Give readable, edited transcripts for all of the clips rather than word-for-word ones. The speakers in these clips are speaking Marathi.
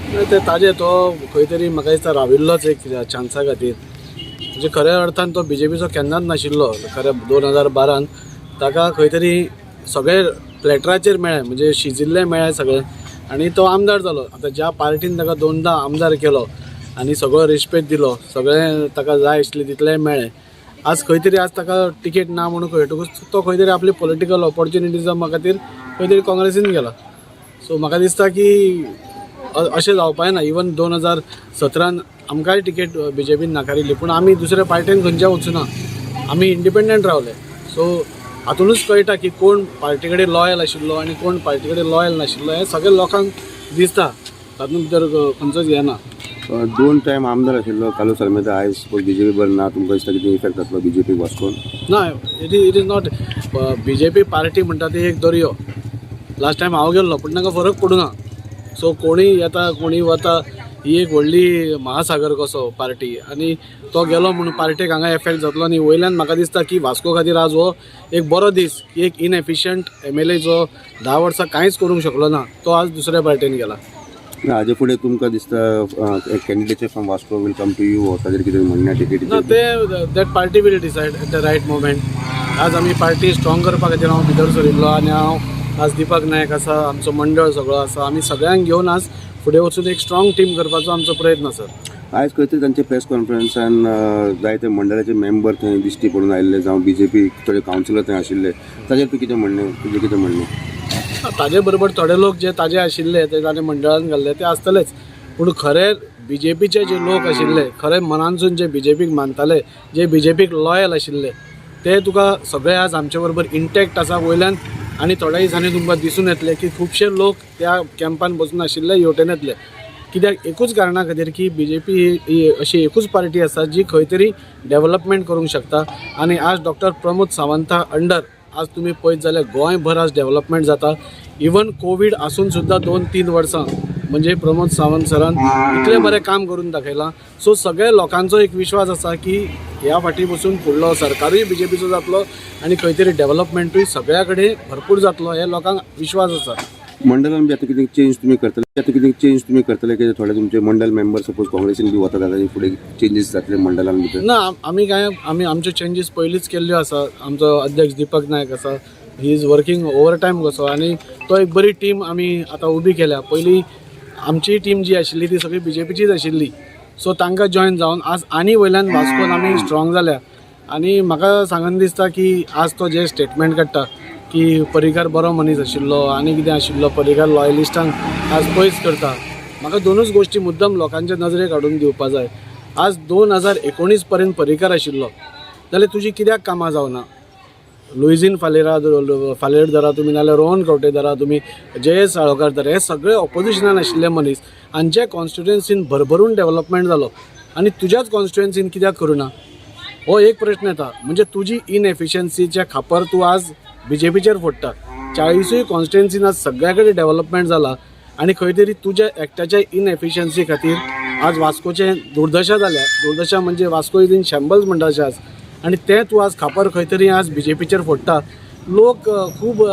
ते ताजे तो खंय तरी म्हाका दिसता राविल्लोच एक चान्सा खातीर. म्हणजे खऱ्या अर्थान तो BJPचो केन्नाच नाशिल्लो. खऱ्या 2012 ताका खंय तरी सगळे प्लॅटराचेर मेळ्ळे, म्हणजे शिजिल्ले मेळ्ळे सगळे आनी तो आमदार जालो. आतां ज्या पार्टीन ताका 2दा आमदार केलो आनी सगळो रिस्पेक्ट दिलो, सगळें ताका जाय आशिल्लें तितलें मेळ्ळें. आज खंय तरी आज ताका टिकेट ना म्हणून कळटकूच तो खंय तरी आपली पॉलिटिकल ऑपॉर्च्युनिटीजा खातीर खंय तरी काँग्रेसीन गेला. सो म्हाका दिसता की अशें जावपाक ना. इवन 2017 आमकांय टिकेट BJPन नाकारिल्ली, पूण आमी दुसऱ्या पार्टीन खंयच्या वचूना, आमी इंडिपेंडंट रावले. सो हातूनच कळटा की कोण पार्टी कडेन लॉयल आशिल्लो आनी कोण पार्टी कडेन लॉयल नाशिल्लो हें सगळ्या लोकांक दिसता. तातूंत भितर खंयचोच हें ना. 2 टायम आमदार आशिल्लो कालू सलमेदा आयज BJP बरें ना, तुमकां दिसता कितें इफेक्ट जातलो BJP वास्कोन? ना, it is not. BJP party म्हणटा ती एक दर्यो. लास्ट टायम हांव गेल्लो पूण तांकां फरक पडूना. सो कोणीय येता कोणीय वता, ही एक व्हडली महासागर कसो पार्टी आनी तो गेलो म्हणून पार्टेक हांगा एफेक्ट जातलो न्ही. वयल्यान म्हाका दिसता की वास्को खातीर आज हो एक बरो दीस की एक इनएफिशियंट MLA जो 10 वर्सां कांयच करूंक शकलो ना, तो आज दुसऱ्या पार्टीन गेला. हाजे फुडें तुमकां दिसता candidate from Vasco will come to you, ताजेर कितें म्हणणें टिकेट? ना, ते that party will decide at the right moment. आज आमी पार्टी स्ट्रॉंग करपा खातीर हांव भितर सरिल्लो आनी हांव आज दीपक नायक आसा, आमचो मंडळ सगळो आसा, आमी सगळ्यांक घेवन आज फुडें वचून एक स्ट्रॉंग टीम करपाचो आमचो प्रयत्न आसा. आयज खंय तरी तांचे प्रेस कॉन्फरन्सान जायते मंडळाचे मेंबर थंय दिश्टी पडून आयिल्ले, जावं BJP थोडे कावन्सिलर थंय आशिल्ले, ताजेर तूं कितें म्हणणें, तुजें कितें म्हणणें? ताजे बरोबर थोडे लोक जे ताजे आशिल्ले ते ताणे मंडळान घाल्ले ते आसतलेच, पूण खरे BJPचे जे लोक आशिल्ले, खरे मनानसून जे BJPक मानताले, जे BJPक लॉयल आशिल्ले, ते तुका सगळे आज आमचे बरोबर इंटॅक्ट आसा वयल्यान. आनी थोड्या दिसांनी तुमकां दिसून येतले की खुबशे लोक त्या कॅम्पान बसून आशिल्ले हेवटेन येतले. कित्याक एकूच कारणा खातीर की BJP ही अशी एकूच पार्टी आसा जी खंय तरी डेव्हलपमेंट करूंक शकता. आनी आज डॉक्टर प्रमोद सावंता अंडर आज तुमी पळयत जाल्यार गोंयभर आज डेव्हलपमेंट जाता. इवन कोवीड आसून सुद्दां 2-3 वर्सां म्हणजे प्रमोद सावंत सरान इतलें बरें काम करून दाखयलां. सो सगळ्या लोकांचो एक विश्वास आसा की ह्या फाटी बसून फुडलो सरकारूय BJPचो जातलो आनी खंय तरी डेव्हलपमेंटूय सगळ्या कडेन भरपूर जातलो, हे लोकांक विश्वास आसा. मंडळान बी आतां कितें चेंज तुमी करतले की थोडे तुमचे मंडळ मेंबर सपोज काँग्रेसीन बी वता जाल्यार फुडें चेंजीस जातले मंडळान भितर? ना, आमी आमच्यो चेंजीस पयलींच केल्ल्यो आसा. आमचो अध्यक्ष दीपक नायक आसा, he is working over time कसो आनी तो एक बरी टीम आमी आतां उबी केल्या. पयलीं आमची टीम जी आशिल्ली ती सगळी BJPचीच आशिल्ली. सो तांकां जॉयन जावन आज आनी वयल्यान वास्कोन आमी स्ट्रॉंग जाल्या. आनी म्हाका सांगन दिसता की आज तो जे स्टेटमेंट काडटा की पर्रीकार बरो मनीस आशिल्लो आनी कितें आशिल्लो, पर्रीकार लॉयलिस्टांक आज पयस करता, म्हाका दोनूच गोश्टी मुद्दम लोकांच्या नजरेक हाडून दिवपा जाय. आज 2019 पर्यंत पर्रीकार आशिल्लो जाल्यार तुजी कित्याक कामां जावना? लुईझीन फालेर धरा तुमी, नाल्यार रोहन खंवटे धरा तुमी, जयेश साळोकार धरा, हे सगळे ऑपोजिशनान आशिल्ले मनीस आनी जे कॉन्स्टिट्युएन्सीन भरभरून डेव्हलपमेंट जालो आनी तुज्याच कॉन्स्टिट्युएन्सीन कित्याक करूना? हो एक प्रश्न येता. म्हणजे तुजी इनएफिशियन्सीच्या खापर तूं आज BJPचेर फोडटा. 40 कॉन्स्टिट्युएन्सीन आज सगळ्या कडेन डेव्हलपमेंट जाला आनी खंय तरी तुज्या एकट्याच्या इनएफिशियन्सी खातीर आज वास्कोचें दुर्दशा जाल्या. दुर्दशा म्हणजे वास्को इज इन शॅम्बल्स म्हणटा अशें आज, आनी तें तूं आज खापर खंय तरी आज BJPचेर फोडटा. लोक खूब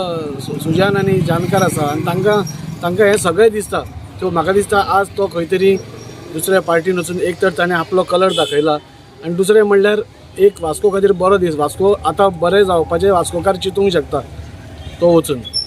सुजान आनी जाणकार आसा आनी तांकां हें सगळें दिसता. सो म्हाका दिसता आज तो खंय तरी दुसऱ्या पार्टीन वचून एक तर ताणें आपलो कलर दाखयला आनी दुसरें म्हणल्यार एक वास्को खातीर बरो दीस. वास्को आतां बरें जावपाचें वास्कोकार चिंतूंक शकता तो वचून.